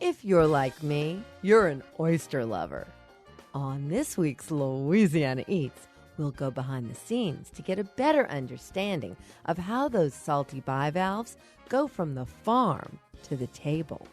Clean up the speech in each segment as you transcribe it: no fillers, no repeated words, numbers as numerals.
If you're like me, you're an oyster lover. On this week's Louisiana Eats, we'll go behind the scenes to get a better understanding of how those salty bivalves go from the farm to the table.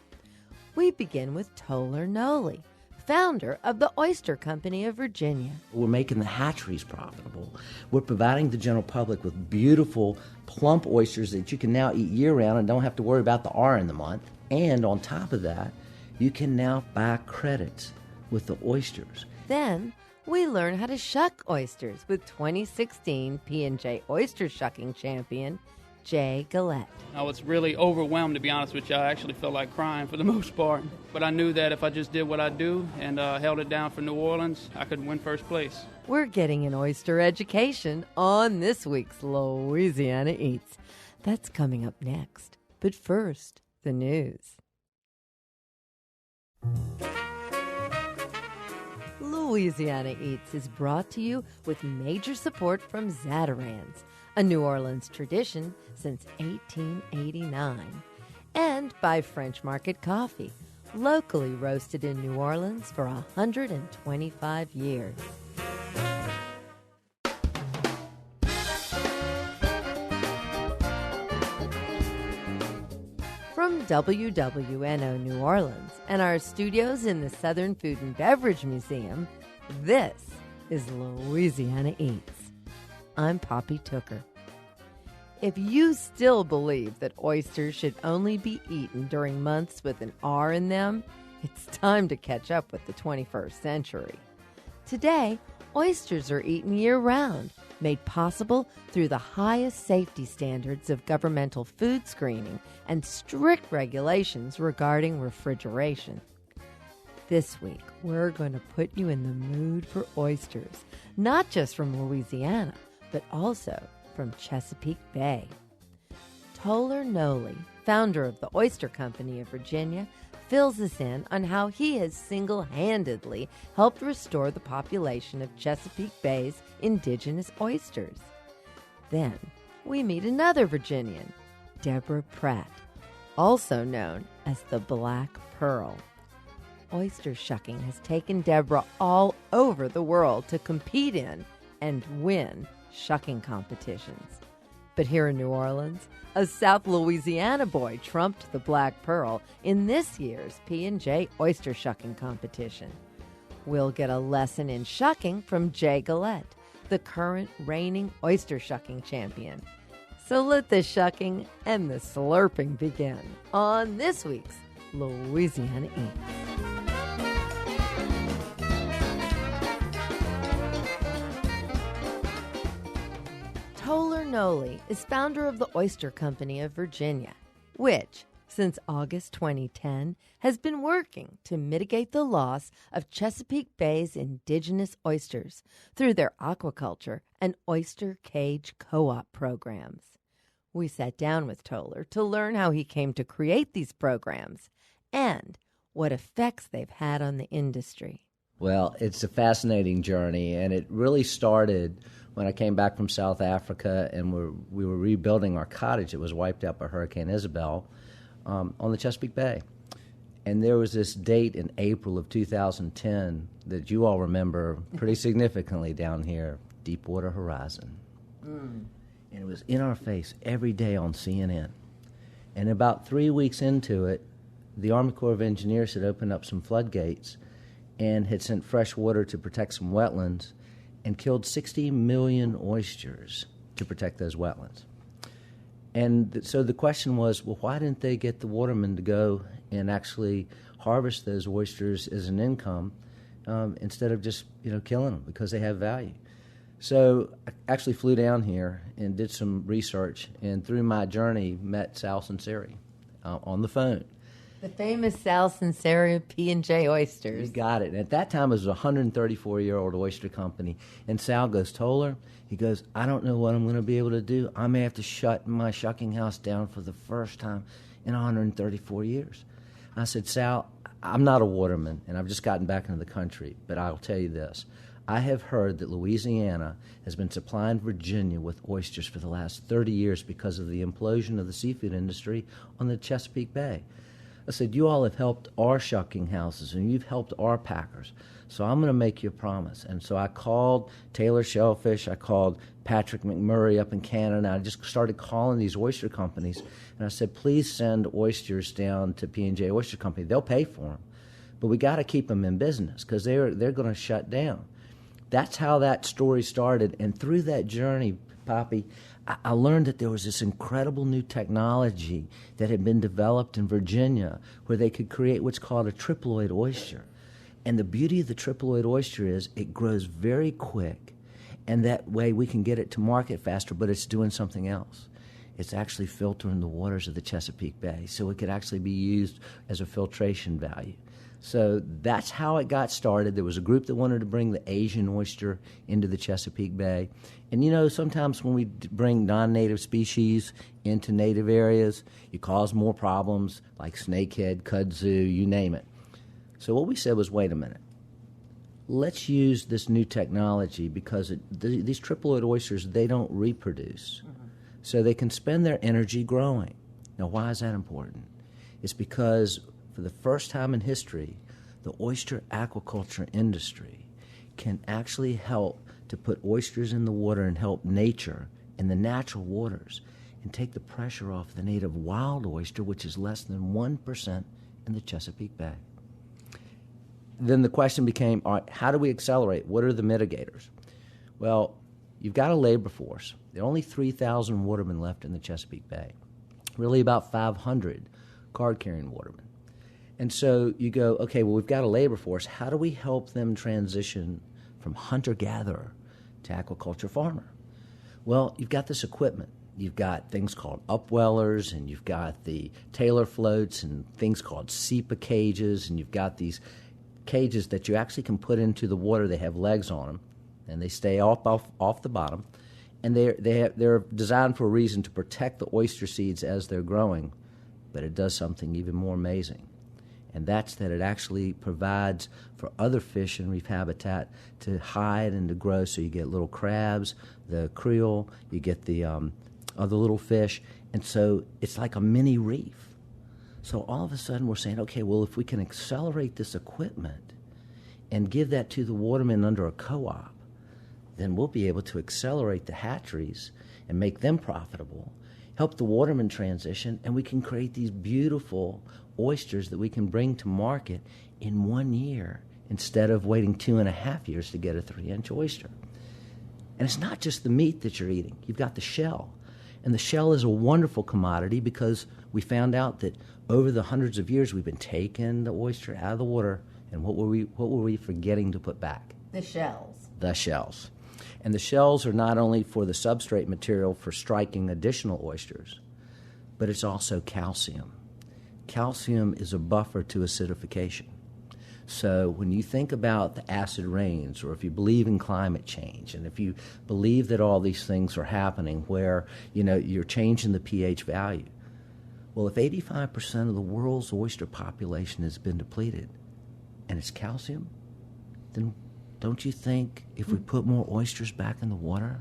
We begin with Tolar Nolley, founder of the Oyster Company of Virginia. We're making the hatcheries profitable. We're providing the general public with beautiful, plump oysters that you can now eat year-round and don't have to worry about the R in the month. And on top of that, you can now buy credits with the oysters. Then we learn how to shuck oysters with 2016 P&J Oyster Shucking Champion, Jay Gallet. I was really overwhelmed, to be honest with you. I actually felt like crying for the most part. But I knew that if I just did what I do and held it down for New Orleans, I could win first place. We're getting an oyster education on this week's Louisiana Eats. That's coming up next. But first, the news. Louisiana Eats is brought to you with major support from Zatarain's, a New Orleans tradition since 1889, and by French Market Coffee, locally roasted in New Orleans for 125 years. From WWNO New Orleans and our studios in the Southern Food and Beverage Museum, this is Louisiana Eats. I'm Poppy Tooker. If you still believe that oysters should only be eaten during months with an R in them, it's time to catch up with the 21st century. Today, oysters are eaten year-round, made possible through the highest safety standards of governmental food screening and strict regulations regarding refrigeration. This week, we're going to put you in the mood for oysters, not just from Louisiana, but also from Chesapeake Bay. Tolar Nolley, founder of the Oyster Company of Virginia, fills us in on how he has single-handedly helped restore the population of Chesapeake Bay's indigenous oysters. Then we meet another Virginian, Deborah Pratt, also known as the Black Pearl. Oyster shucking has taken Deborah all over the world to compete in and win shucking competitions. But here in New Orleans, a South Louisiana boy trumped the Black Pearl in this year's P&J Oyster Shucking Competition. We'll get a lesson in shucking from Jay Gallet, the current reigning oyster shucking champion. So let the shucking and the slurping begin on this week's Louisiana Eats. Tolar Nolley is founder of the Oyster Company of Virginia, which, since August 2010, has been working to mitigate the loss of Chesapeake Bay's indigenous oysters through their aquaculture and oyster cage co-op programs. We sat down with Tolar to learn how he came to create these programs and what effects they've had on the industry. Well, it's a fascinating journey, and it really started when I came back from South Africa and we were rebuilding our cottage. It was wiped out by Hurricane Isabel on the Chesapeake Bay. And there was this date in April of 2010 that you all remember pretty significantly down here, Deepwater Horizon. And it was in our face every day on CNN. And about 3 weeks into it, the Army Corps of Engineers had opened up some floodgates and had sent fresh water to protect some wetlands and killed 60 million oysters to protect those wetlands. And so the question was, well, why didn't they get the watermen to go and actually harvest those oysters as an income instead of just killing them because they have value? So I actually flew down here and did some research, and through my journey met Sal Sinceri on the phone. The famous Sal Sinceri of P&J Oysters. You got it. And at that time, it was a 134-year-old oyster company. And Sal goes, Tolar, he goes, I don't know what I'm going to be able to do. I may have to shut my shucking house down for the first time in 134 years. I said, Sal, I'm not a waterman, and I've just gotten back into the country, but I'll tell you this. I have heard that Louisiana has been supplying Virginia with oysters for the last 30 years because of the implosion of the seafood industry on the Chesapeake Bay. I said, you all have helped our shucking houses and you've helped our packers. So I'm going to make you a promise. And so I called Taylor Shellfish. I called Patrick McMurray up in Canada. And I just started calling these oyster companies. And I said, please send oysters down to P&J Oyster Company. They'll pay for them. But we got to keep them in business because they're going to shut down. That's how that story started. And through that journey, Poppy, I learned that there was this incredible new technology that had been developed in Virginia where they could create what's called a triploid oyster. And the beauty of the triploid oyster is it grows very quick, and that way we can get it to market faster, but it's doing something else. It's actually filtering the waters of the Chesapeake Bay, so it could actually be used as a filtration value. So that's how it got started. There was a group that wanted to bring the Asian oyster into the Chesapeake Bay. And you know, sometimes when we bring non-native species into native areas, you cause more problems like snakehead, kudzu, you name it. So what we said was, wait a minute. Let's use this new technology because these triploid oysters, they don't reproduce. Mm-hmm. So they can spend their energy growing. Now, why is that important? It's because for the first time in history, the oyster aquaculture industry can actually help to put oysters in the water and help nature in the natural waters and take the pressure off the native wild oyster, which is less than 1% in the Chesapeake Bay. Then the question became, all right, how do we accelerate? What are the mitigators? Well, you've got a labor force. There are only 3,000 watermen left in the Chesapeake Bay, really about 500 card-carrying watermen. And so you go, okay, well, we've got a labor force. How do we help them transition from hunter-gatherer to aquaculture farmer? Well, you've got this equipment. You've got things called upwellers, and you've got the Taylor floats and things called SEPA cages, and you've got these cages that you actually can put into the water. They have legs on them, and they stay off the bottom. And they're designed for a reason to protect the oyster seeds as they're growing, but it does something even more amazing. And that's that it actually provides for other fish in reef habitat to hide and to grow. So you get little crabs, the creel, you get the other little fish. And so it's like a mini reef. So all of a sudden we're saying, okay, well, if we can accelerate this equipment and give that to the watermen under a co-op, then we'll be able to accelerate the hatcheries and make them profitable, help the watermen transition, and we can create these beautiful oysters that we can bring to market in 1 year instead of waiting 2.5 years to get a 3-inch oyster. And it's not just the meat that you're eating. You've got the shell. And the shell is a wonderful commodity because we found out that over the hundreds of years we've been taking the oyster out of the water, and what were we forgetting to put back? The shells. The shells. And the shells are not only for the substrate material for striking additional oysters, but it's also calcium. Calcium is a buffer to acidification. So when you think about the acid rains, or if you believe in climate change, and if you believe that all these things are happening where, you know, you're changing the pH value, well, if 85% of the world's oyster population has been depleted and it's calcium, then don't you think if we put more oysters back in the water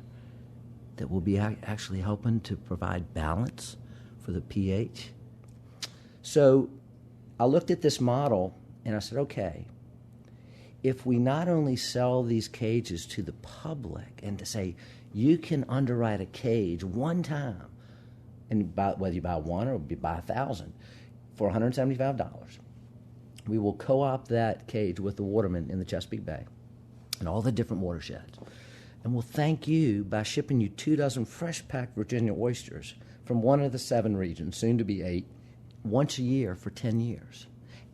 that we'll be actually helping to provide balance for the pH? So I looked at this model and I said, okay, if we not only sell these cages to the public and to say, you can underwrite a cage one time, and whether you buy one or you buy 1,000 for $175, we will co-op that cage with the watermen in the Chesapeake Bay and all the different watersheds. And we'll thank you by shipping you 2 dozen fresh-packed Virginia oysters from one of the 7 regions, soon to be 8, once a year for 10 years.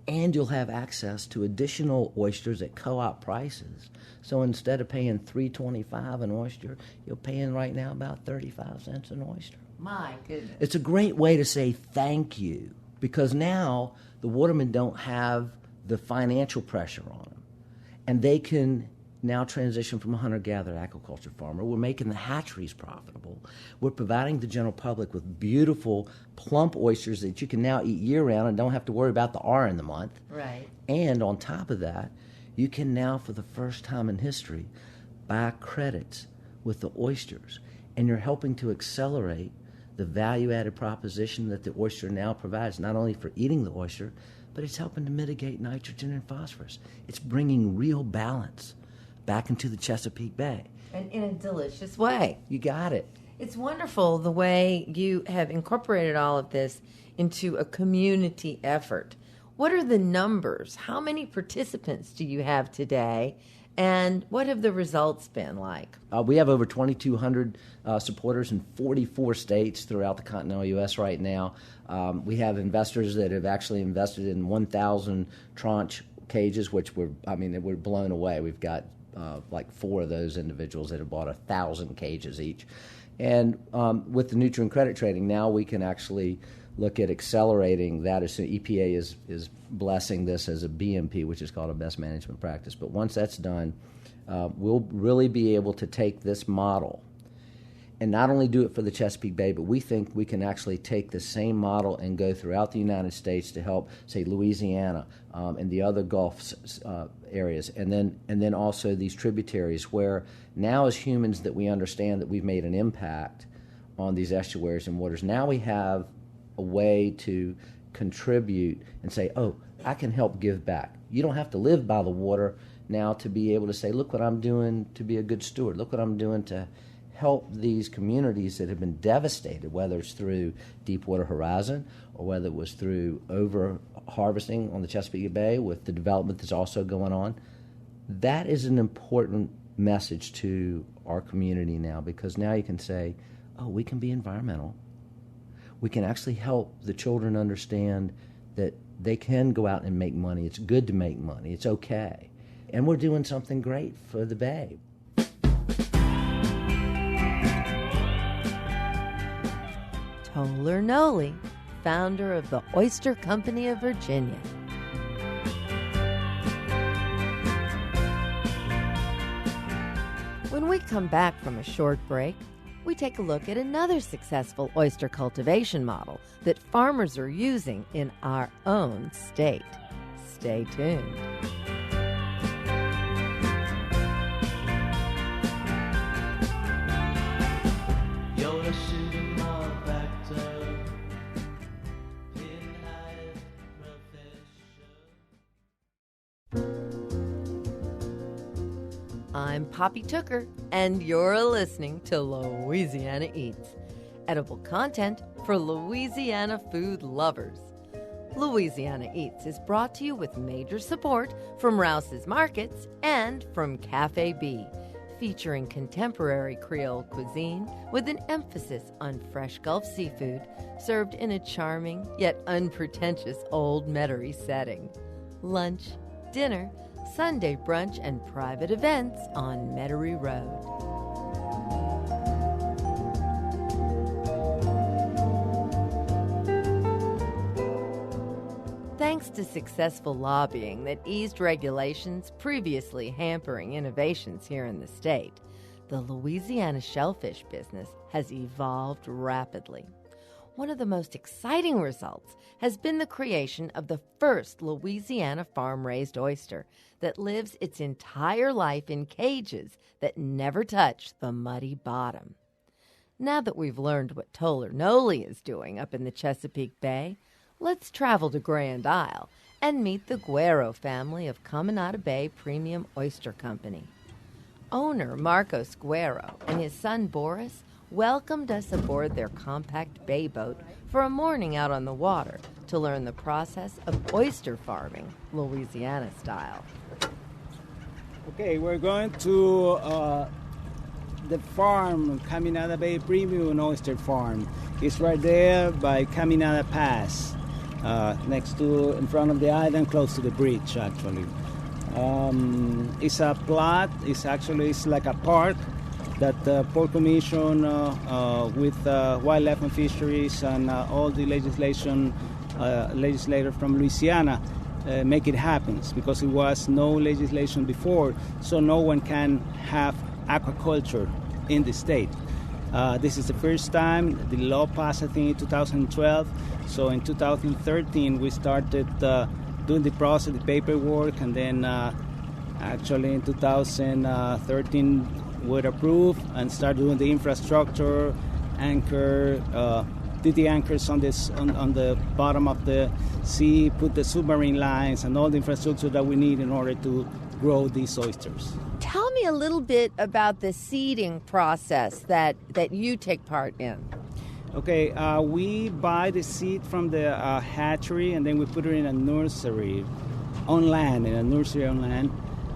And you'll have access to additional oysters at co-op prices. So instead of paying $3.25 an oyster, you're paying right now about 35 cents an oyster. My goodness. It's a great way to say thank you, because now the watermen don't have the financial pressure on them. And they can now transition from a hunter-gatherer aquaculture farmer. We're making the hatcheries profitable. We're providing the general public with beautiful, plump oysters that you can now eat year-round and don't have to worry about the R in the month. Right. And on top of that, you can now, for the first time in history, buy credits with the oysters. And you're helping to accelerate the value-added proposition that the oyster now provides, not only for eating the oyster, but it's helping to mitigate nitrogen and phosphorus. It's bringing real balance back into the Chesapeake Bay. And in a delicious way. You got it. It's wonderful the way you have incorporated all of this into a community effort. What are the numbers? How many participants do you have today? And what have the results been like? We have over 2,200 supporters in 44 states throughout the continental U.S. right now. We have investors that have actually invested in 1,000 tranche cages, which we're blown away. We've got like 4 of those individuals that have bought 1,000 cages each. And with the nutrient credit trading, now we can actually look at accelerating that. As EPA is blessing this as a BMP, which is called a best management practice. But once that's done, we'll really be able to take this model and not only do it for the Chesapeake Bay, but we think we can actually take the same model and go throughout the United States to help, say, Louisiana and the other Gulf areas, and then also these tributaries where now as humans that we understand that we've made an impact on these estuaries and waters. Now we have a way to contribute and say, oh, I can help give back. You don't have to live by the water now to be able to say, look what I'm doing to be a good steward. Look what I'm doing to help these communities that have been devastated, whether it's through Deepwater Horizon or whether it was through over-harvesting on the Chesapeake Bay with the development that's also going on. That is an important message to our community now, because now you can say, oh, we can be environmental. We can actually help the children understand that they can go out and make money. It's good to make money. It's okay. And we're doing something great for the Bay. Tolar Nolley, founder of the Oyster Company of Virginia. When we come back from a short break, we take a look at another successful oyster cultivation model that farmers are using in our own state. Stay tuned. I'm Poppy Tooker, and you're listening to Louisiana Eats, edible content for Louisiana food lovers. Louisiana Eats is brought to you with major support from Rouse's Markets and from Cafe B, featuring contemporary Creole cuisine with an emphasis on fresh Gulf seafood served in a charming yet unpretentious Old Metairie setting. Lunch, dinner, Sunday brunch, and private events on Metairie Road. Thanks to successful lobbying that eased regulations previously hampering innovations here in the state, the Louisiana shellfish business has evolved rapidly. One of the most exciting results has been the creation of the first Louisiana farm-raised oyster that lives its entire life in cages that never touch the muddy bottom. Now that we've learned what Tolar Nolley is doing up in the Chesapeake Bay, let's travel to Grand Isle and meet the Guerrero family of Caminada Bay Premium Oyster Company. Owner Marcos Guerrero and his son Boris welcomed us aboard their compact bay boat for a morning out on the water to learn the process of oyster farming, Louisiana style. Okay, we're going to the farm, Caminada Bay Premium Oyster Farm. It's right there by Caminada Pass, in front of the island, close to the bridge, actually. It's a plot. It's like a park that the Port Commission with Wildlife and Fisheries and all the legislators from Louisiana make it happen, because it was no legislation before, so no one can have aquaculture in the state. This is the first time. The law passed, I think, in 2012. So in 2013, we started doing the process, the paperwork, and then actually in 2013, were approved and started doing the infrastructure anchor, did the anchors on the bottom of the sea, put the submarine lines and all the infrastructure that we need in order to grow these oysters. Tell me a little bit about the seeding process that you take part in. Okay, we buy the seed from the hatchery, and then we put it in a nursery on land,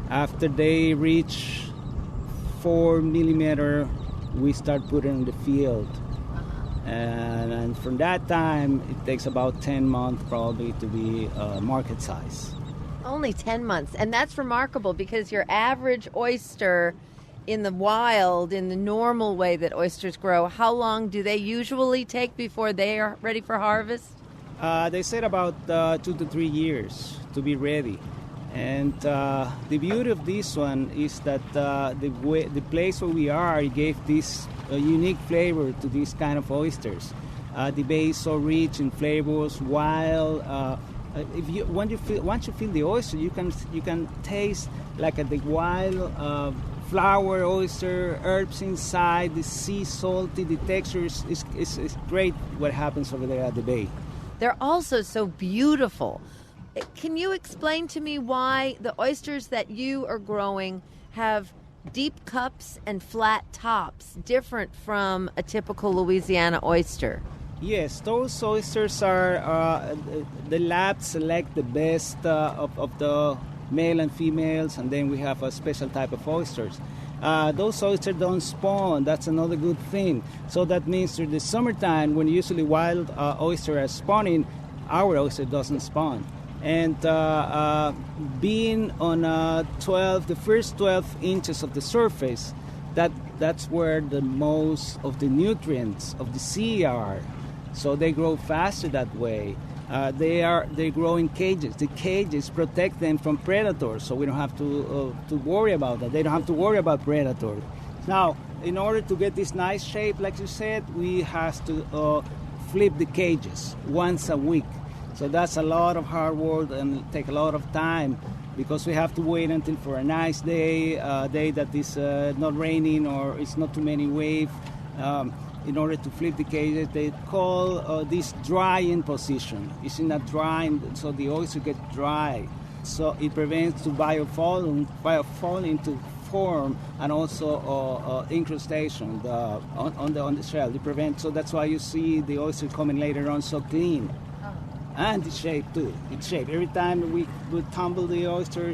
After they reach 4 millimeter, we start putting in the field. And from that time, it takes about 10 months probably to be market size. Only 10 months. And that's remarkable because your average oyster in the wild, in the normal way that oysters grow, how long do they usually take before they are ready for harvest? They said about 2 to 3 years to be ready. And the beauty of this one is that the place where we are, it gave this unique flavor to these kind of oysters. The bay is so rich in flavors, wild. Once you feel the oyster, you can taste like the wild flower oyster, herbs inside, the sea salty, the texture is great what happens over there at the bay. They're also so beautiful. Can you explain to me why the oysters that you are growing have deep cups and flat tops, different from a typical Louisiana oyster? Yes, those oysters are, the lab select the best of the male and females, and then we have a special type of oysters. Those oysters don't spawn. That's another good thing. So that means through the summertime, when usually wild oysters are spawning, our oyster doesn't spawn. And being on the first 12 inches of the surface, that's where the most of the nutrients of the sea are. So they grow faster that way. They grow in cages. The cages protect them from predators, so we don't have to worry about that. They don't have to worry about predators. Now, in order to get this nice shape, like you said, we have to flip the cages once a week. So that's a lot of hard work and take a lot of time because we have to wait until for a nice day, a day that is not raining or it's not too many waves. In order to flip the cages, they call this drying position. It's in a drying, so the oyster gets dry. So it prevents the biofouling to form and also incrustation on the shell. It prevents, so that's why you see the oyster coming later on so clean. And the shape too. Its shape. Every time we tumble the oyster,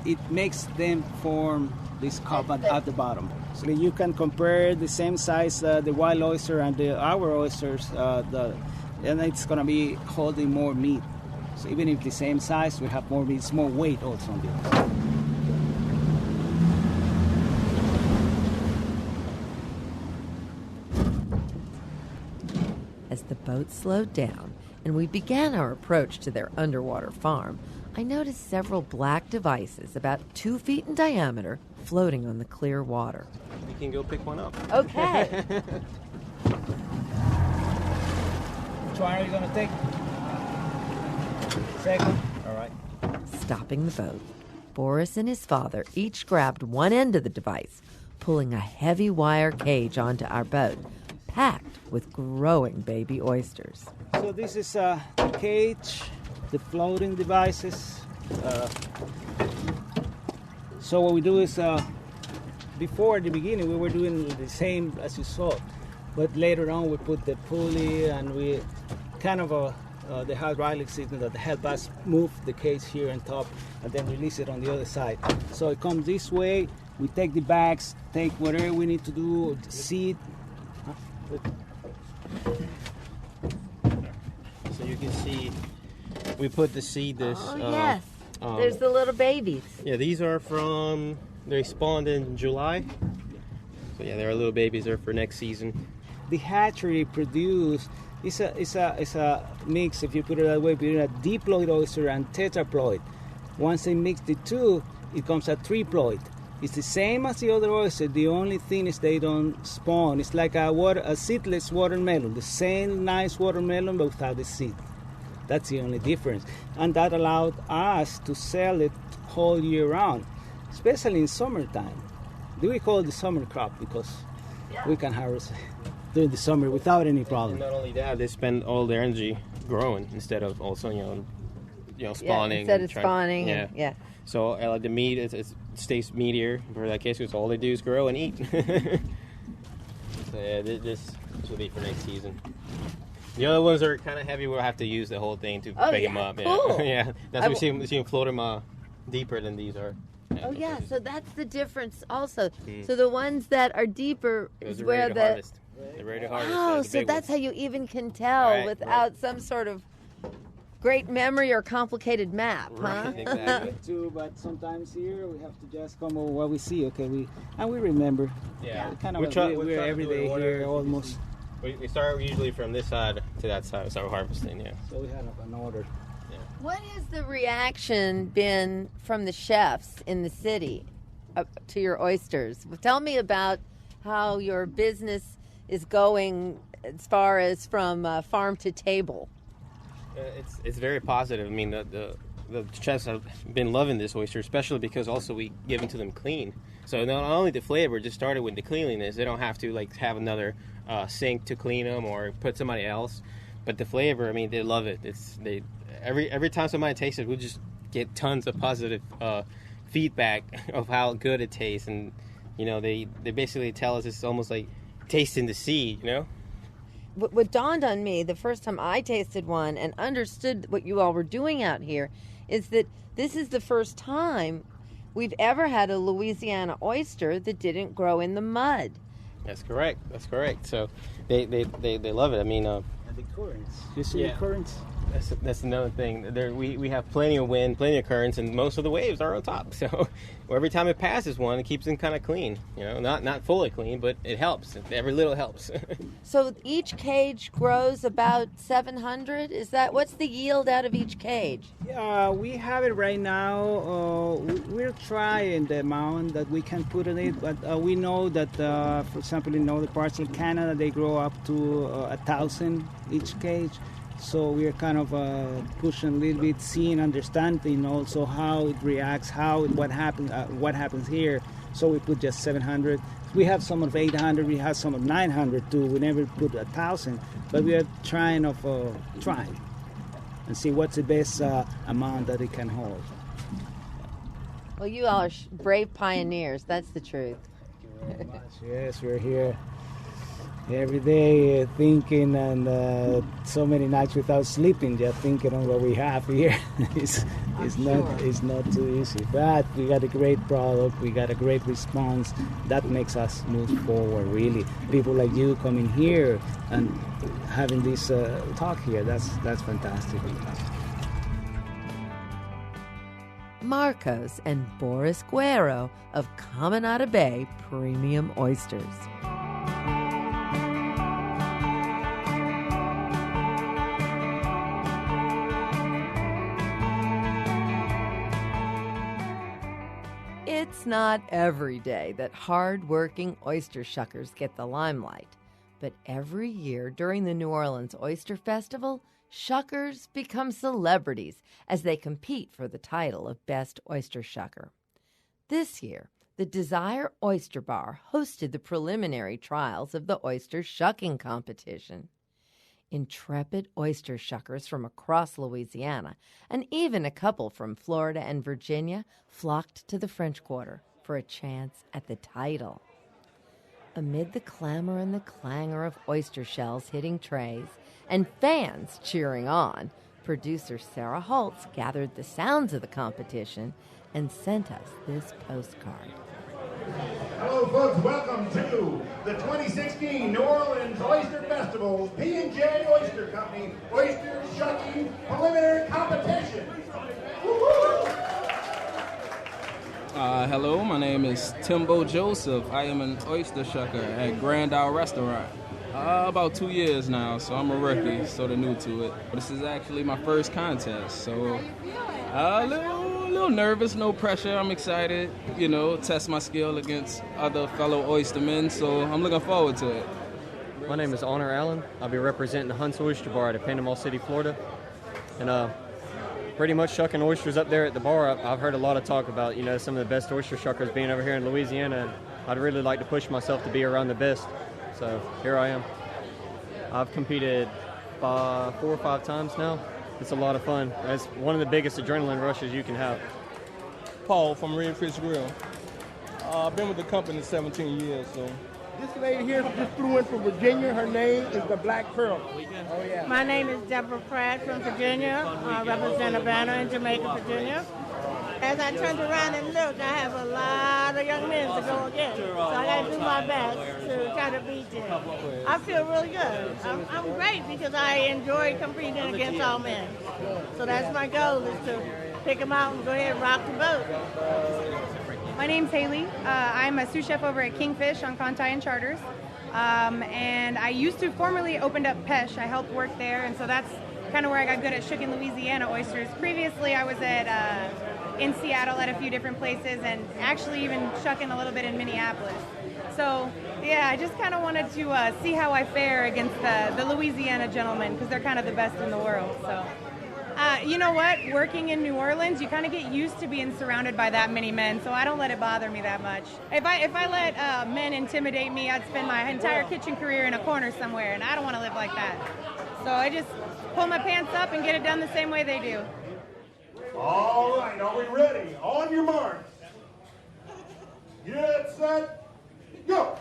it makes them form this cup at the bottom. So you can compare the same size, the wild oyster and our oysters, and it's going to be holding more meat. So even if the same size, we have more meat, it's more weight also on the oyster. As the boat slowed down and we began our approach to their underwater farm, I noticed several black devices about 2 feet in diameter floating on the clear water. You can go pick one up. Okay. Which one are you going to take? Second. All right. Stopping the boat, Boris and his father each grabbed one end of the device, pulling a heavy wire cage onto our boat, packed with growing baby oysters. So this is the cage, the floating devices. So what we do is, before at the beginning we were doing the same as you saw, but later on we put the pulley and we kind of the hydraulic system that help us move the cage here on top and then release it on the other side. So it comes this way, we take the bags, take whatever we need to do, seed. So you can see we put the seed this. Yes. There's the little babies. Yeah, these are they spawned in July. So yeah, they're little babies. They're for next season. The hatchery produced is a mix. If you put it that way, between a diploid oyster and tetraploid. Once they mix the two, it comes a triploid. It's the same as the other oyster. The only thing is they don't spawn. It's like a seedless watermelon. The same nice watermelon, but without the seed. That's the only difference. And that allowed us to sell it whole year round, especially in summertime. We call it the summer crop because we can harvest it. during the summer without any And problem. not only that, they spend all their energy growing instead of also, spawning. instead and of spawning. Yeah. Yeah. So the meat it stays meatier. For that case, because all they do is grow and eat. So yeah, this will be for next season. The other ones are kind of heavy. We'll have to use the whole thing to Oh, bake yeah, them up. cool. Yeah, yeah. That's why we see them float them deeper than these are. Oh yeah, so that's the difference also. So the ones that are deeper is Those are where ready to the harvest. They're ready to harvest. oh, the so big that's ones. how you even can tell Right, without some sort of great memory or complicated map, huh? Right, exactly. Too, but sometimes here we have to just come over what we see. Okay, we remember. Yeah, Kind of we try we're to every do it day in order, here as you almost. can see. We start usually from this side to that side. We start harvesting. Yeah. So we have an order. What has the reaction been from the chefs in the city to your oysters? Tell me about how your business is going as far as from farm to table. It's very positive. I mean, the chefs have been loving this oyster, especially because also we give it to them clean. So not only the flavor just started with the cleanliness, they don't have to like have another sink to clean them or put somebody else. But the flavor, I mean, they love it. Every time somebody tastes it, we just get tons of positive feedback of how good it tastes, and they basically tell us it's almost like tasting the sea. What dawned on me the first time I tasted one and understood what you all were doing out here is that this is the first time we've ever had a Louisiana oyster that didn't grow in the mud. That's correct. So they love it. I mean, And the currents. You see the currents? that's another thing. We have plenty of wind, plenty of currents, and most of the waves are on top. So every time it passes one, it keeps them kind of clean. Not fully clean, but it helps. Every little helps. So each cage grows about 700. What's the yield out of each cage? We have it right now. We're trying the amount that we can put in it, but we know that, for example, in other parts of Canada, they grow up to 1,000 each cage. So we are kind of pushing a little bit, seeing, understanding also how it reacts, what happens here. So we put just 700. We have some of 800. We have some of 900 too. We never put 1,000, but we are trying and see what's the best amount that it can hold. Well, you all are brave pioneers. That's the truth. Thank you very much. Yes, we're here every day thinking, and so many nights without sleeping, just thinking on what we have here. it's not too easy, but we got a great product, we got a great response that makes us move forward. Really, people like you coming here and having this talk here, that's fantastic. Marcos and Boris Guerrero of Caminada Bay Premium Oysters. It's not every day that hard-working oyster shuckers get the limelight, but every year during the New Orleans Oyster Festival, shuckers become celebrities as they compete for the title of Best Oyster Shucker. This year, the Desire Oyster Bar hosted the preliminary trials of the oyster shucking competition. Intrepid oyster shuckers from across Louisiana, and even a couple from Florida and Virginia, flocked to the French Quarter for a chance at the title. Amid the clamor and the clangor of oyster shells hitting trays and fans cheering on, producer Sarah Holtz gathered the sounds of the competition and sent us this postcard. Hello, folks. Welcome to the 2016 New Orleans Oyster Festival P&J Oyster Company Oyster Shucking Preliminary Competition. Hello, my name is Timbo Joseph. I am an oyster shucker at Grand Isle Restaurant. About 2 years now, so I'm a rookie, sort of new to it. This is actually my first contest, so a little nervous, no pressure. I'm excited, test my skill against other fellow oystermen, so I'm looking forward to it. My name is Honor Allen. I'll be representing the Hunt's Oyster Bar at Panama City, Florida. And pretty much shucking oysters up there at the bar. I've heard a lot of talk about, some of the best oyster shuckers being over here in Louisiana, and I'd really like to push myself to be around the best. So here I am. I've competed 4 or 5 times now. It's a lot of fun. It's one of the biggest adrenaline rushes you can have. Paul from Redfish Grill. I've been with the company 17 years, so. This lady here just flew in from Virginia. Her name is the Black Pearl. Oh, yeah. My name is Deborah Pratt from Virginia. I represent Havana in Jamaica, Virginia. As I turned around and looked, I have a lot of young men to go against. So I got to do my best to try to beat them. I feel really good. I'm great because I enjoy competing against all men. So that's my goal, is to pick them out and go ahead and rock the boat. My name's Haley. I'm a sous chef over at Kingfish on Conti and Charters. And I used to formerly opened up Pesh. I helped work there, and so that's kind of where I got good at shucking Louisiana oysters. Previously, I was at in Seattle at a few different places, and actually even shucking a little bit in Minneapolis. So, yeah, I just kind of wanted to see how I fare against the Louisiana gentlemen, because they're kind of the best in the world. So, you know what? Working in New Orleans, you kind of get used to being surrounded by that many men, so I don't let it bother me that much. If I let men intimidate me, I'd spend my entire kitchen career in a corner somewhere, and I don't want to live like that. So I just pull my pants up and get it done the same way they do. All right, are we ready? On your marks. Get set, go.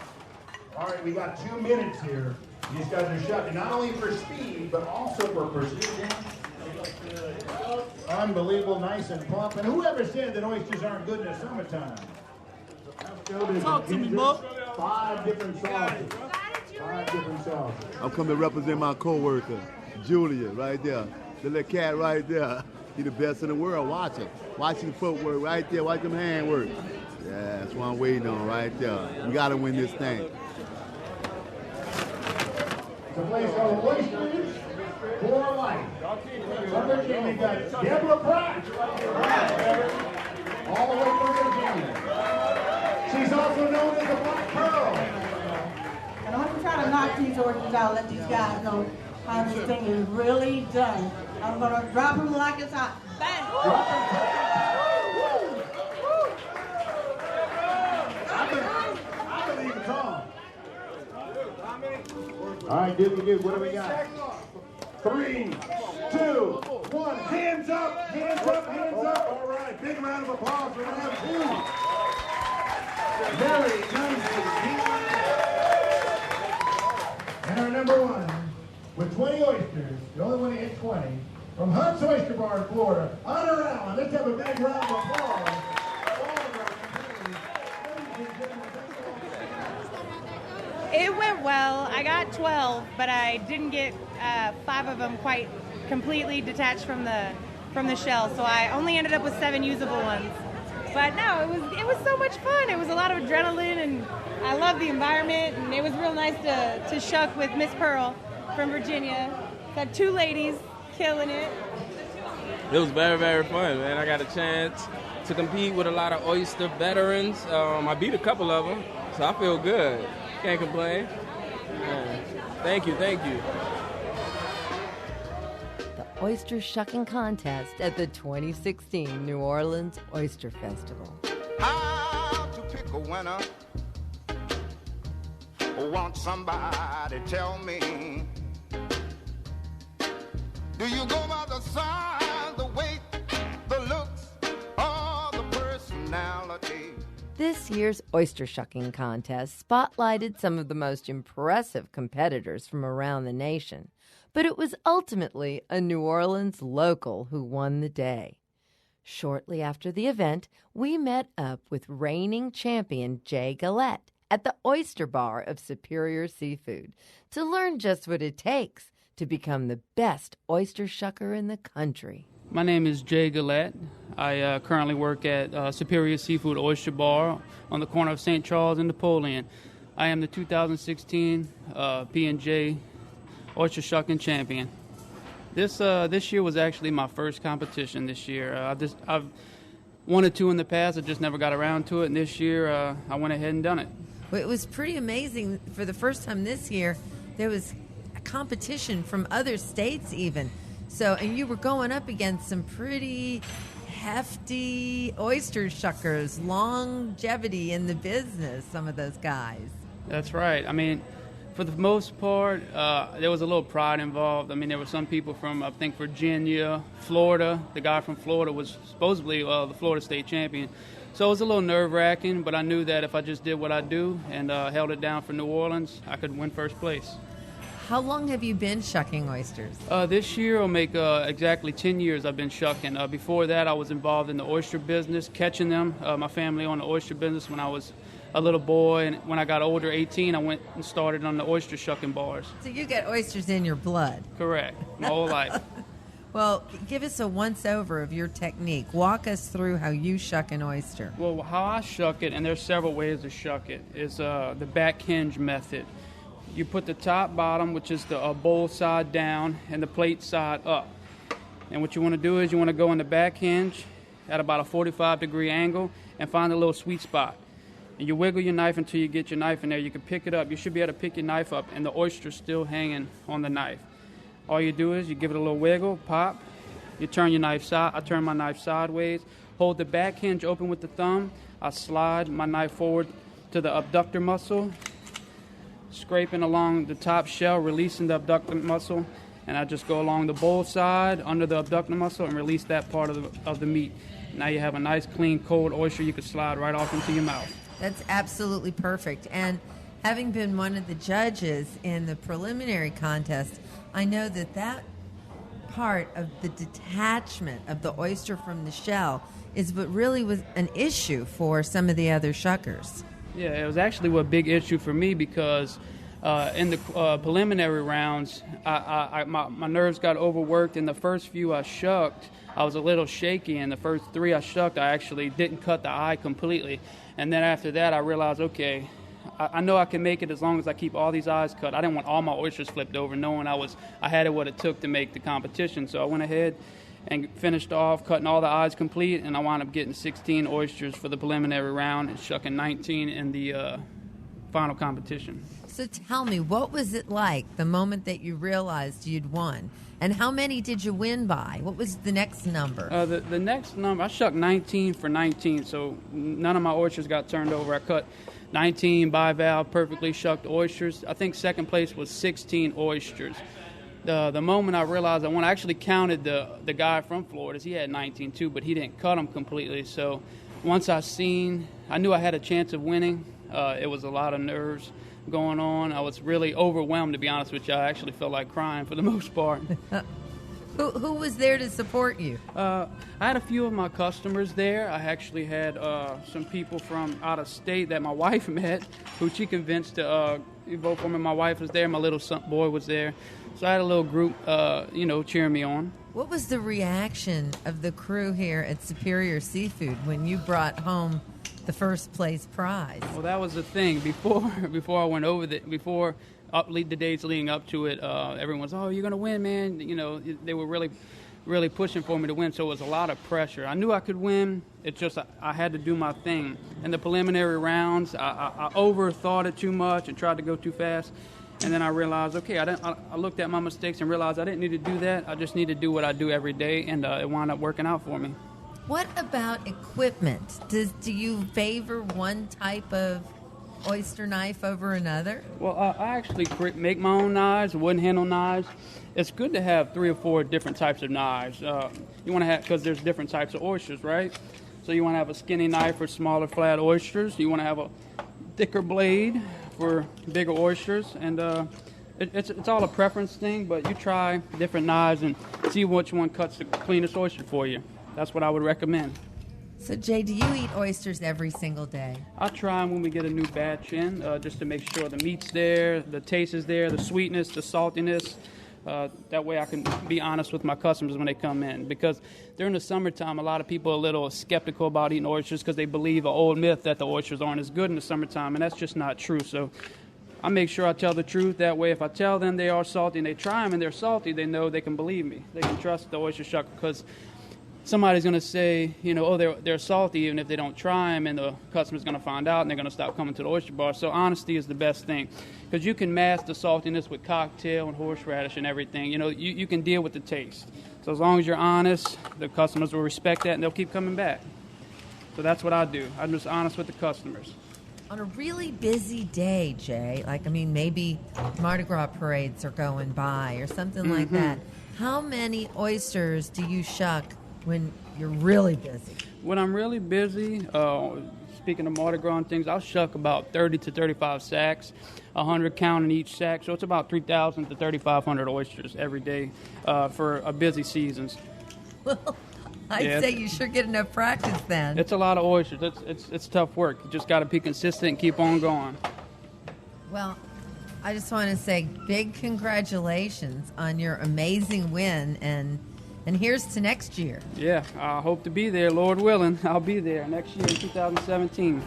All right, we got 2 minutes here. These guys are shucking, not only for speed, but also for precision. Unbelievable, nice and plump. And whoever said that oysters aren't good in the summertime? Talk to me, Mo. 5 different sauces. 5 different sauces. I'm coming to represent my co-worker, Julia, right there. The little cat right there. He the best in the world. Watch him. Watch his footwork right there. Watch him hand work. Yeah, that's what I'm waiting on right there. We got to win this thing. It's a place called Oysters for Life. From Virginia, we got Deborah Pratt. All the way from Virginia. She's also known as the Black Pearl. And I'm going to try to knock these oysters out, let these guys know how this thing is really done. I'm going to drop them like it's hot. Bang! I believe it's on. All right, good. What do we got? 3, 2, 1. Hands up, hands up, hands up. All right, big round of applause for round 2. Very nice. And our number 1, with 20 oysters, the only one to hit 20, from Hunt's Oyster Bar in Florida, Honor Allen. Let's have a big round of applause. It went well. I got 12, but I didn't get 5 of them quite completely detached from the shell, so I only ended up with 7 usable ones. But no, it was so much fun. It was a lot of adrenaline, and I love the environment, and it was real nice to shuck with Miss Pearl from Virginia. Got 2 ladies killing it. It was very, very fun, man. I got a chance to compete with a lot of oyster veterans. I beat a couple of them, so I feel good. Can't complain. Yeah. Thank you. The Oyster Shucking Contest at the 2016 New Orleans Oyster Festival. How to pick a winner? Won't somebody tell me? Do you go by the size, the weight, the looks, or the personality? This year's Oyster Shucking Contest spotlighted some of the most impressive competitors from around the nation, but it was ultimately a New Orleans local who won the day. Shortly after the event, we met up with reigning champion Jay Gallet at the Oyster Bar of Superior Seafood to learn just what it takes to become the best oyster shucker in the country. My name is Jay Gallet. I currently work at Superior Seafood Oyster Bar on the corner of St. Charles and Napoleon. I am the 2016 P&J Oyster Shucking Champion. This year was actually my first competition this year. I've wanted to in the past, I just never got around to it, and this year I went ahead and done it. Well, it was pretty amazing. For the first time this year, there was a competition from other states even. So, and you were going up against some pretty hefty oyster shuckers, longevity in the business, some of those guys. That's right. I mean, For the most part, there was a little pride involved. I mean, there were some people from, I think, Virginia, Florida. The guy from Florida was supposedly the Florida state champion. So it was a little nerve-wracking, but I knew that if I just did what I do and held it down for New Orleans, I could win first place. How long have you been shucking oysters? This year will make exactly 10 years I've been shucking. Before that, I was involved in the oyster business, catching them. My family owned the oyster business when I was a little boy, and when I got older, 18, I went and started on the oyster shucking bars. So you get oysters in your blood. Correct, my whole life. Well, give us a once-over of your technique. Walk us through how you shuck an oyster. Well, how I shuck it, and there's several ways to shuck it, is the back hinge method. You put the top bottom, which is the bowl side down, and the plate side up. And what you want to do is you want to go in the back hinge at about a 45-degree angle and find a little sweet spot. And you wiggle your knife until you get your knife in there. You can pick it up. You should be able to pick your knife up, and the oyster's still hanging on the knife. All you do is you give it a little wiggle, pop. You turn your knife side. I turn my knife sideways. Hold the back hinge open with the thumb. I slide my knife forward to the abductor muscle, scraping along the top shell, releasing the abductor muscle, and I just go along the bowl side under the abductor muscle and release that part of the meat. Now you have a nice, clean, cold oyster you can slide right off into your mouth. That's absolutely perfect. And having been one of the judges in the preliminary contest, I know that part of the detachment of the oyster from the shell is what really was an issue for some of the other shuckers. Yeah, it was actually a big issue for me because in the preliminary rounds, my nerves got overworked. In the first few I shucked, I was a little shaky. And the first 3 I shucked, I actually didn't cut the eye completely. And then after that, I realized, okay, I know I can make it as long as I keep all these eyes cut. I didn't want all my oysters flipped over, knowing I had what it took to make the competition. So I went ahead and finished off cutting all the eyes complete, and I wound up getting 16 oysters for the preliminary round and shucking 19 in the final competition. So tell me, what was it like the moment that you realized you'd won? And how many did you win by? What was the next number? The next number, I shucked 19 for 19, so none of my oysters got turned over. I cut 19 bivalve, perfectly shucked oysters. I think second place was 16 oysters. The moment I realized I won, I actually counted the guy from Florida. He had 19 too, but he didn't cut them completely. So once I knew I had a chance of winning. It was a lot of nerves going on. I was really overwhelmed, to be honest with you. I actually felt like crying for the most part. Who was there to support you? I had a few of my customers there. I actually had some people from out of state that my wife met, who she convinced to vote for me. My wife was there. My little boy was there. So I had a little group, cheering me on. What was the reaction of the crew here at Superior Seafood when you brought home the first place prize? Well, that was the thing. Before I went over the days leading up to it, everyone's, oh, you're going to win, man. You know, they were really, really pushing for me to win, so it was a lot of pressure. I knew I could win. It's just I had to do my thing. In the preliminary rounds, I overthought it too much and tried to go too fast. And then I realized, okay, I looked at my mistakes and realized I didn't need to do that. I just need to do what I do every day, and it wound up working out for me. What about equipment? Do you favor one type of oyster knife over another? Well, I actually make my own knives, wooden handle knives. It's good to have 3 or 4 different types of knives. You want to have, because there's different types of oysters, right? So you want to have a skinny knife for smaller, flat oysters. You want to have a thicker blade for bigger oysters, and it's all a preference thing, but you try different knives and see which one cuts the cleanest oyster for you. That's what I would recommend. So, Jay, do you eat oysters every single day? I try them when we get a new batch in, just to make sure the meat's there, the taste is there, the sweetness, the saltiness. That way I can be honest with my customers when they come in. Because during the summertime, a lot of people are a little skeptical about eating oysters because they believe an old myth that the oysters aren't as good in the summertime, and that's just not true. So I make sure I tell the truth. That way if I tell them they are salty and they try them and they're salty, they know they can believe me. They can trust the oyster shucker, because somebody's going to say, they're salty even if they don't try them, and the customer's going to find out and they're going to stop coming to the oyster bar. So honesty is the best thing, because you can mask the saltiness with cocktail and horseradish and everything. You can deal with the taste. So as long as you're honest, the customers will respect that and they'll keep coming back. So that's what I do. I'm just honest with the customers. On a really busy day, Jay, maybe Mardi Gras parades are going by or something like that, how many oysters do you shuck when you're really busy? When I'm really busy, speaking of Mardi Gras and things, I'll shuck about 30 to 35 sacks, 100 count in each sack. So it's about 3,000 to 3,500 oysters every day for a busy seasons. Well, I'd say you sure get enough practice then. It's a lot of oysters. It's tough work. You just got to be consistent and keep on going. Well, I just want to say big congratulations on your amazing win, and here's to next year. Yeah, I hope to be there, Lord willing. I'll be there next year in 2017.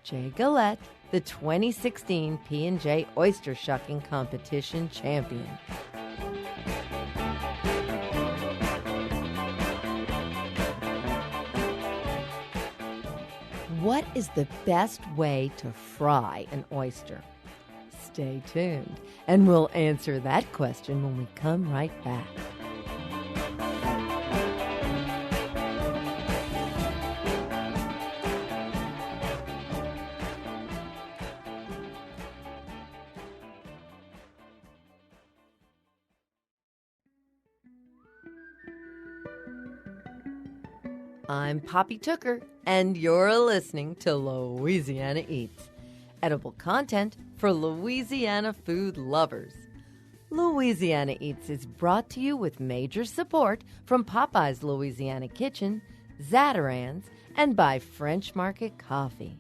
Jay Gallet, the 2016 P&J Oyster Shucking Competition champion. What is the best way to fry an oyster? Stay tuned, and we'll answer that question when we come right back. I'm Poppy Tooker, and you're listening to Louisiana Eats, edible content for Louisiana food lovers. Louisiana Eats is brought to you with major support from Popeye's Louisiana Kitchen, Zatarain's, and by French Market Coffee.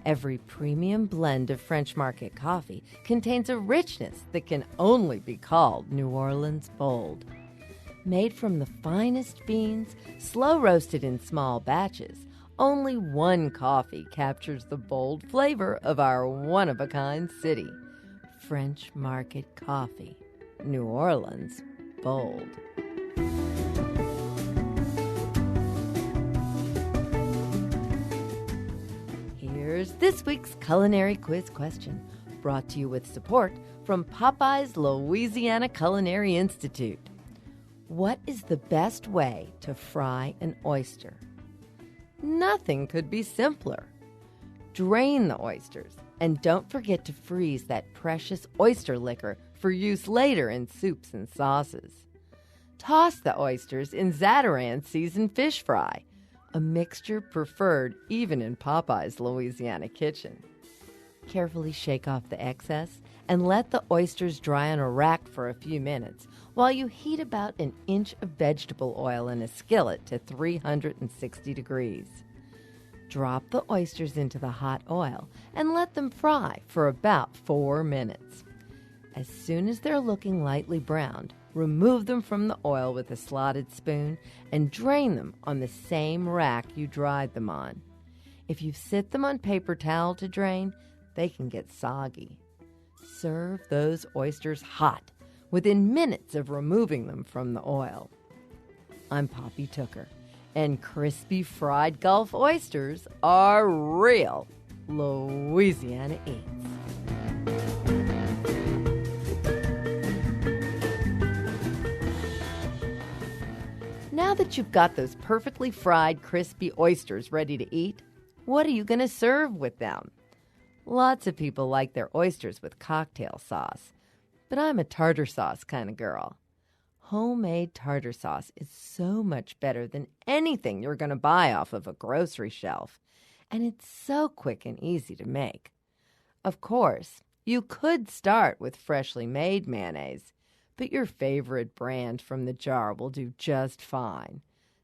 Every premium blend of French Market coffee contains a richness that can only be called New Orleans bold. Made from the finest beans, slow roasted in small batches, only one coffee captures the bold flavor of our one-of-a-kind city. French Market Coffee. New Orleans bold. Here's this week's culinary quiz question, brought to you with support from Popeye's Louisiana Culinary Institute. What is the best way to fry an oyster? Nothing could be simpler. Drain the oysters, and don't forget to freeze that precious oyster liquor for use later in soups and sauces. Toss the oysters in Zatarain's seasoned fish fry, a mixture preferred even in Popeye's Louisiana Kitchen. Carefully shake off the excess and let the oysters dry on a rack for a few minutes while you heat about an inch of vegetable oil in a skillet to 360 degrees. Drop the oysters into the hot oil and let them fry for about 4 minutes. As soon as they're looking lightly browned, remove them from the oil with a slotted spoon and drain them on the same rack you dried them on. If you sit them on paper towel to drain, they can get soggy. Serve those oysters hot, within minutes of removing them from the oil. I'm Poppy Tooker, and crispy fried Gulf oysters are real Louisiana Eats. Now that you've got those perfectly fried, crispy oysters ready to eat, what are you going to serve with them? Lots of people like their oysters with cocktail sauce, but I'm a tartar sauce kind of girl. Homemade tartar sauce is so much better than anything you're going to buy off of a grocery shelf, and it's so quick and easy to make. Of course, you could start with freshly made mayonnaise, but your favorite brand from the jar will do just fine.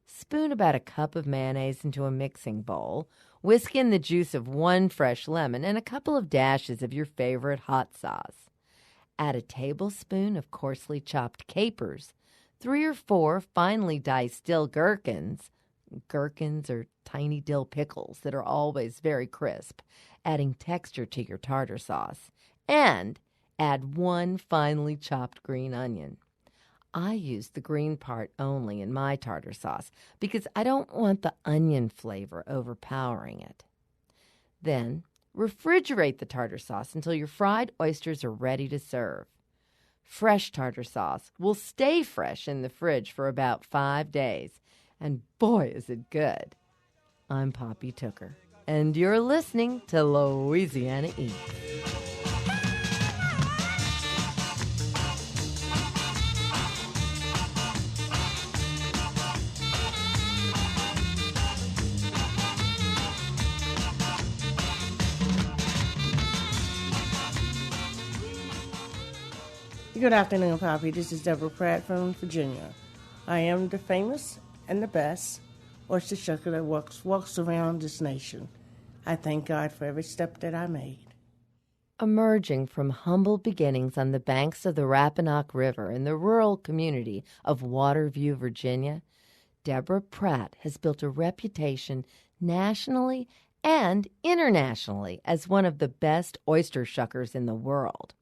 Spoon about a cup of mayonnaise into a mixing bowl, whisk in the juice of 1 fresh lemon and a couple of dashes of your favorite hot sauce. Add a tablespoon of coarsely chopped capers, 3 or 4 finely diced dill gherkins. Gherkins are tiny dill pickles that are always very crisp, adding texture to your tartar sauce. And add 1 finely chopped green onion. I use the green part only in my tartar sauce because I don't want the onion flavor overpowering it. Then, refrigerate the tartar sauce until your fried oysters are ready to serve. Fresh tartar sauce will stay fresh in the fridge for about 5 days, And boy, is it good. I'm Poppy Tooker, and you're listening to Louisiana Eats. Good afternoon, Poppy. This is Deborah Pratt from Virginia. I am the famous and the best oyster shucker that walks around this nation. I thank God for every step that I made. Emerging from humble beginnings on the banks of the Rappahannock River in the rural community of Waterview, Virginia, Deborah Pratt has built a reputation nationally and internationally as one of the best oyster shuckers in the world.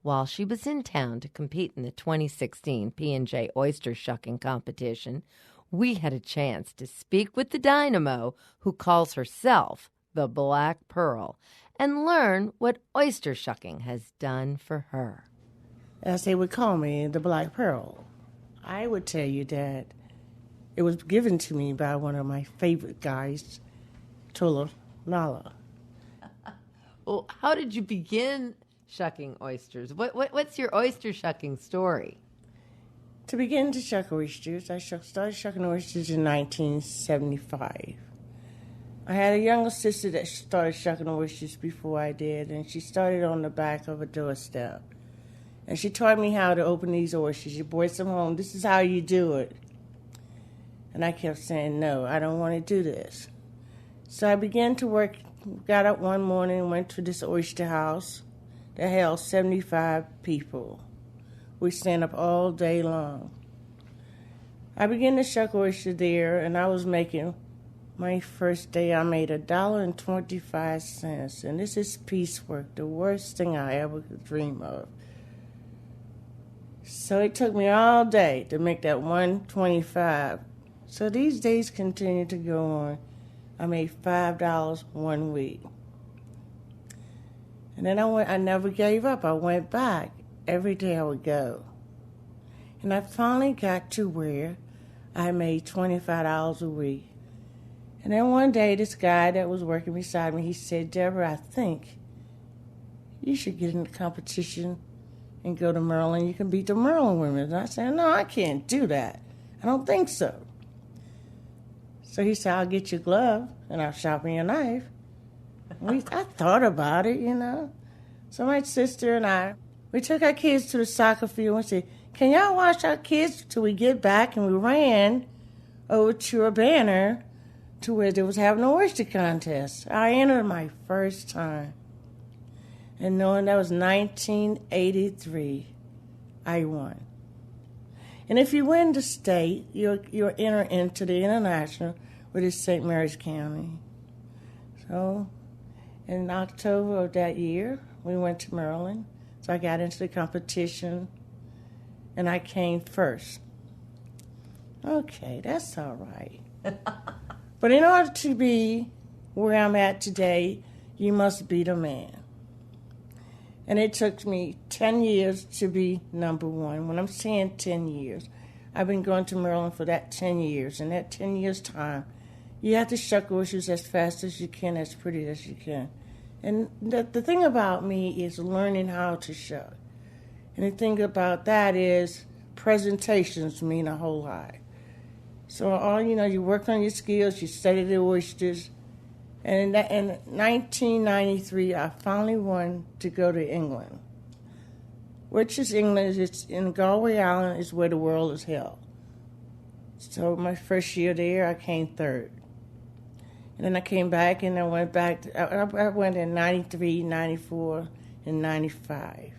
While she was in town to compete in the 2016 P&J Oyster Shucking Competition, we had a chance to speak with the dynamo who calls herself the Black Pearl and learn what oyster shucking has done for her. As they would call me, the Black Pearl, I would tell you that it was given to me by one of my favorite guys, Tolar Nolley. Well, how did you begin shucking oysters? What's your oyster shucking story? To begin to shuck oysters, I started shucking oysters in 1975. I had a younger sister that started shucking oysters before I did, and she started on the back of a doorstep. And she taught me how to open these oysters. You boys them home, this is how you do it. And I kept saying, no, I don't want to do this. So I began to work, got up one morning and went to this oyster house that held 75 people. We stand up all day long. I began to shuck oyster there, and I was making, my first day I made $1.25, and this is piecework, the worst thing I ever could dream of. So it took me all day to make that $1.25. So these days continue to go on. I made $5 one week. And then I never gave up. I went back. Every day I would go. And I finally got to where I made $25 a week. And then one day, this guy that was working beside me, he said, Deborah, I think you should get in the competition and go to Maryland. You can beat the Maryland women. And I said, no, I can't do that. I don't think so. So he said, I'll get you a glove and I'll sharpen your knife. I thought about it, you know. So my sister and I, we took our kids to the soccer field and said, can y'all watch our kids till we get back? And we ran over to Urbana to where they was having an oyster contest. I entered my first time. And knowing that was 1983, I won. And if you win the state, you're entered into the international, which is St. Mary's County. So in October of that year, we went to Maryland. So I got into the competition, and I came first. Okay, that's all right. But in order to be where I'm at today, you must be the man. And it took me 10 years to be number one. When I'm saying 10 years, I've been going to Maryland for that 10 years. In that 10 years' time, you have to shuck oysters as fast as you can, as pretty as you can. And the thing about me is learning how to shuck. And the thing about that is presentations mean a whole lot. So, you work on your skills, you study the oysters. And in 1993, I finally won to go to England, which is England. It's in Galway Island is where the world is held. So my first year there, I came third. And then I came back, and I went back. I went in 93, 94, and 95.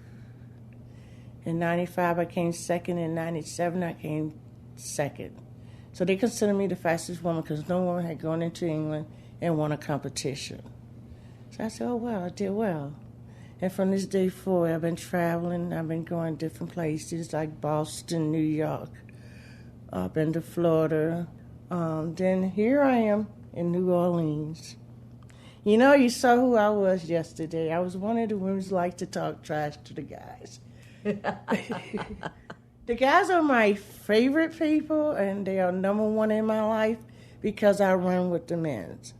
In 95, I came second. In 97, I came second. So they consider me the fastest woman because no woman had gone into England and won a competition. So I said, oh, well, I did well. And from this day forward, I've been traveling. I've been going different places like Boston, New York. I've been to Florida. Then here I am in New Orleans. You saw who I was yesterday. I was one of the women who like to talk trash to the guys. The guys are my favorite people, and they are number one in my life because I run with the men's.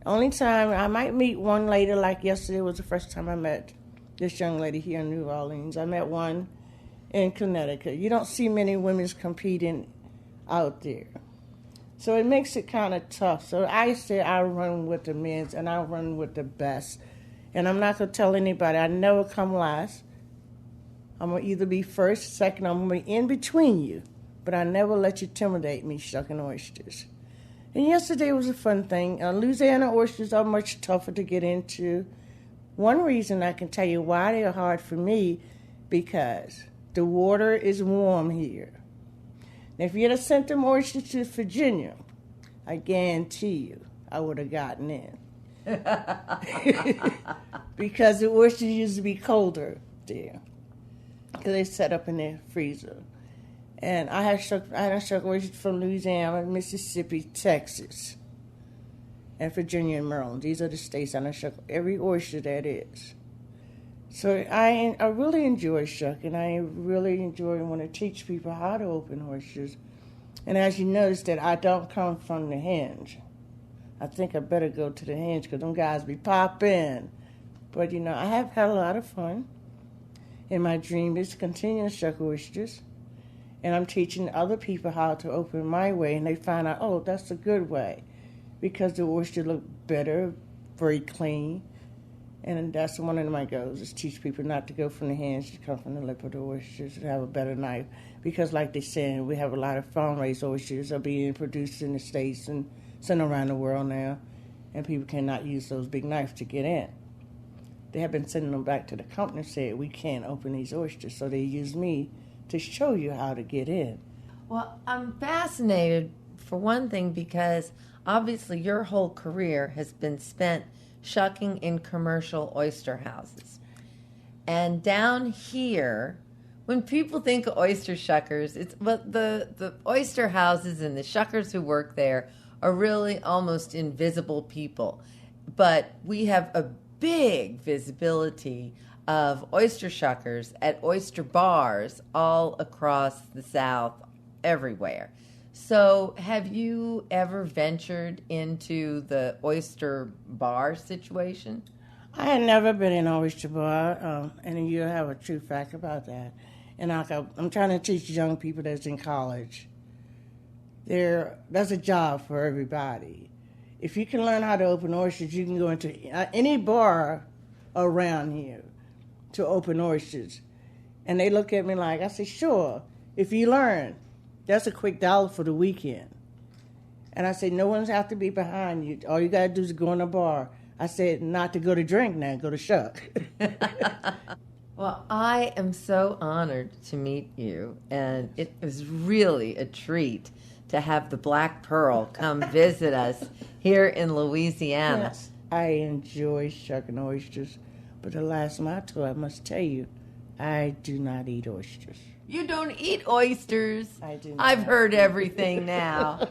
Only time I might meet one later, like yesterday was the first time I met this young lady here in New Orleans. I met one in Connecticut. You don't see many women competing out there. So it makes it kind of tough. So I say I run with the men's, and I run with the best. And I'm not going to tell anybody. I never come last. I'm going to either be first, second, I'm going to be in between you. But I never let you intimidate me shucking oysters. And yesterday was a fun thing. Louisiana oysters are much tougher to get into. One reason I can tell you why they are hard for me, because the water is warm here. Now, if you'd have sent them oysters to Virginia, I guarantee you I would have gotten in. Because the oysters used to be colder there, because they set up in their freezer. And I had shuck oysters from Louisiana, Mississippi, Texas, and Virginia and Maryland. These are the states I shuck every oyster that is. So I really enjoy shucking. I really enjoy when I teach people how to open oysters. And as you notice that I don't come from the hinge. I think I better go to the hinge because them guys be popping. But, you know, I have had a lot of fun. And my dream is to continue to shuck oysters. And I'm teaching other people how to open my way, and they find out, oh, that's a good way, because the oyster look better, very clean. And that's one of my goals, is teach people not to go from the hands, to come from the lip of the oysters, to have a better knife. Because like they say, we have a lot of farm-raised oysters are being produced in the States and sent around the world now, and people cannot use those big knives to get in. They have been sending them back to the company and said, we can't open these oysters, so they use me to show you how to get in. Well, I'm fascinated, for one thing, because obviously your whole career has been spent shucking in commercial oyster houses. And down here, when people think of oyster shuckers, the oyster houses and the shuckers who work there are really almost invisible people. But we have a big visibility of oyster shuckers at oyster bars all across the South, everywhere. So have you ever ventured into the oyster bar situation? I had never been in an oyster bar, and you have a true fact about that. And I'm trying to teach young people that's in college. That's a job for everybody. If you can learn how to open oysters, you can go into any bar around here to open oysters. And they look at me like, I said, sure, if you learn, that's a quick $1 for the weekend. And I said, no one's have to be behind you. All you got to do is go in a bar. I said, not to go to drink now, go to shuck. Well, I am so honored to meet you, and it was really a treat to have the Black Pearl come visit us here in Louisiana. Yes, I enjoy shucking oysters. But the last motto, I must tell you, I do not eat oysters. You don't eat oysters? I do not. I've heard everything now.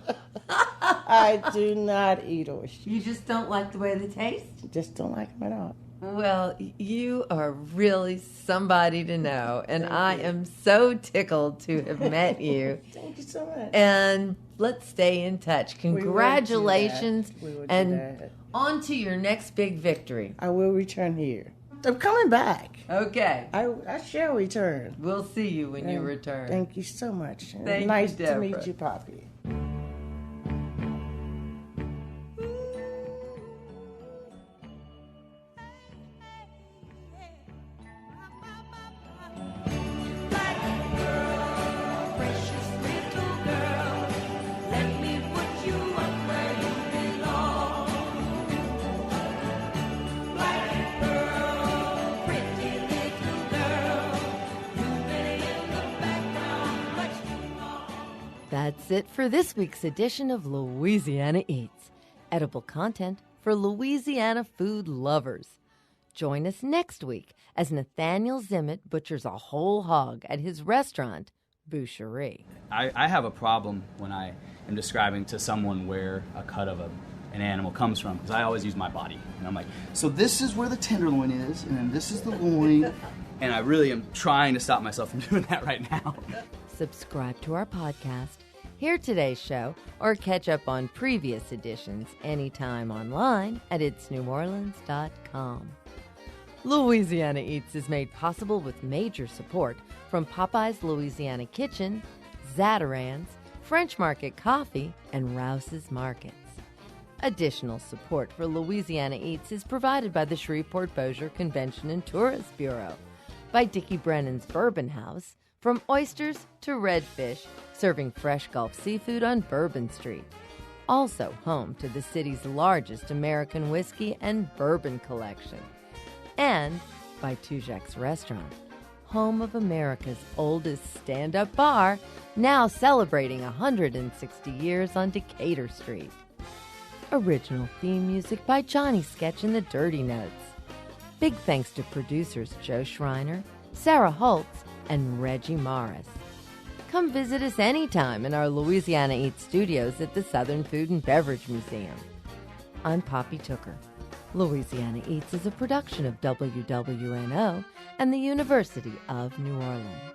I do not eat oysters. You just don't like the way they taste? Just don't like them at all. Well, you are really somebody to know, and I am so tickled to have met you. Thank you so much. And let's stay in touch. Congratulations, and on to your next big victory. I will return here. I'm coming back. Okay. I shall return. We'll see you when you return. Thank you so much. Nice to meet you, Poppy. That's it for this week's edition of Louisiana Eats, edible content for Louisiana food lovers. Join us next week as Nathaniel Zimmett butchers a whole hog at his restaurant, Boucherie. I have a problem when I am describing to someone where a cut of an animal comes from, because I always use my body. And I'm like, so this is where the tenderloin is, and then this is the loin, And I really am trying to stop myself from doing that right now. Subscribe to our podcast, hear today's show, or catch up on previous editions anytime online at itsneworleans.com. Louisiana Eats is made possible with major support from Popeye's Louisiana Kitchen, Zatarain's, French Market Coffee, and Rouse's Markets. Additional support for Louisiana Eats is provided by the Shreveport-Bossier Convention and Tourist Bureau, by Dickie Brennan's Bourbon House, from oysters to redfish, serving fresh Gulf seafood on Bourbon Street. Also home to the city's largest American whiskey and bourbon collection. And by Tujak's Restaurant, home of America's oldest stand-up bar, now celebrating 160 years on Decatur Street. Original theme music by Johnny Sketch and the Dirty Notes. Big thanks to producers Joe Schreiner, Sarah Holtz, and Reggie Morris. Come visit us anytime in our Louisiana Eats studios at the Southern Food and Beverage Museum. I'm Poppy Tooker. Louisiana Eats is a production of WWNO and the University of New Orleans.